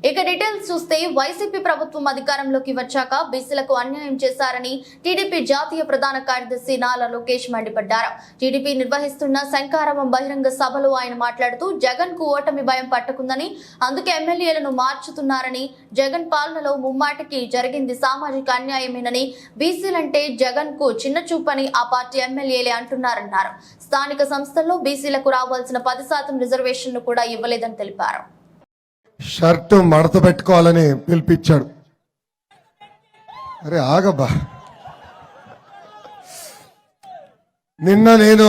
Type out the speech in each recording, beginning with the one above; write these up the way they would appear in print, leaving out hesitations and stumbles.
ఇక డీటెయిల్స్ చూస్తే వైసీపీ ప్రభుత్వం అధికారంలోకి వచ్చాక బీసీలకు అన్యాయం చేశారని టీడీపీ జాతీయ ప్రధాన కార్యదర్శి నారా లోకేష్ మండిపడ్డారు. టీడీపీ నిర్వహిస్తున్న శంఖారావం బహిరంగ సభలో ఆయన మాట్లాడుతూ జగన్ కు ఓటమి భయం పట్టుకుందని, అందుకే ఎమ్మెల్యేలను మార్చుతున్నారని, జగన్ పాలనలో ముమ్మాటికి జరిగింది సామాజిక అన్యాయమేనని, బీసీలంటే జగన్ కు చిన్న చూపని ఆ పార్టీ ఎమ్మెల్యేలే అంటున్నారన్నారు. స్థానిక సంస్థల్లో బీసీలకు రావాల్సిన 10% రిజర్వేషన్ను కూడా ఇవ్వలేదని తెలిపారు. షర్టు మడత పెట్టుకోవాలని పిలిపించాడు. అరే ఆగబ్బా, నిన్న నేను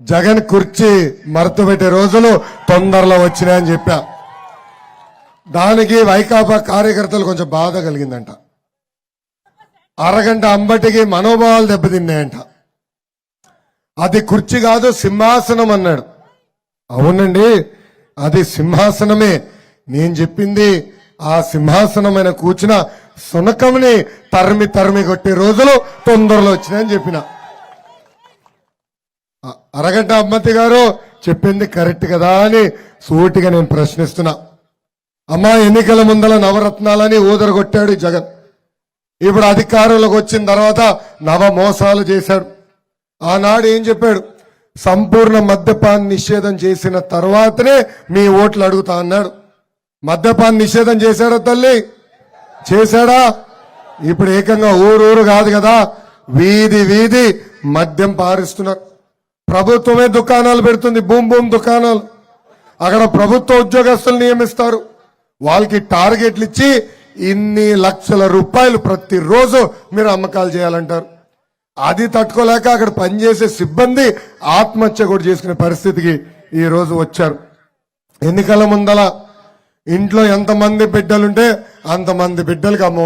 జగన్ కుర్చీ మడత పెట్టే రోజులు తొందరలో వచ్చినాయని చెప్పా. దానికి వైకాపా కార్యకర్తలు కొంచెం బాధ కలిగిందంట. అరగంట అంబటికి మనోభావాలు దెబ్బతిన్నాయంట. అది కుర్చీ కాదు సింహాసనం అన్నాడు. అవునండి, అది సింహాసనమే. నేను చెప్పింది ఆ సింహాసనమైన కూర్చున్న సునకంని తరిమి తరిమి కొట్టే రోజులు తొందరలో వచ్చినాయని చెప్పిన. అరగంట అమ్మతి గారు చెప్పింది కరెక్ట్ కదా అని సూటిగా నేను ప్రశ్నిస్తున్నా. అమ్మా, ఎన్నికల ముందల నవరత్నాలని ఊదరగొట్టాడు జగన్. ఇప్పుడు అధికారంలోకి వచ్చిన తర్వాత నవ మోసాలు చేశాడు. ఆనాడు ఏం చెప్పాడు? సంపూర్ణ మద్యపాన్ నిషేధం చేసిన తర్వాతనే మీ ఓట్లు అడుగుతా అన్నాడు. మద్యపాన్ నిషేధం చేశాడా తల్లి? చేశాడా? ఇప్పుడు ఏకంగా ఊరూరు కాదు కదా, వీధి వీధి మద్యం పారిస్తున్నారు. ప్రభుత్వమే దుకాణాలు పెడుతుంది, భూమ్ దుకాణాలు. అక్కడ ప్రభుత్వ ఉద్యోగస్తులు నియమిస్తారు. వాళ్ళకి టార్గెట్లు ఇచ్చి ఇన్ని లక్షల రూపాయలు ప్రతిరోజు మీరు అమ్మకాలు చేయాలంటారు. అది తట్టుకోలేక అక్కడ పనిచేసే సిబ్బంది ఆత్మహత్య కూడా చేసుకునే పరిస్థితికి ఈ రోజు వచ్చారు. ఎన్నికల ముందల ఇంట్లో ఎంతమంది బిడ్డలుంటే అంతమంది బిడ్డలకు అమ్మ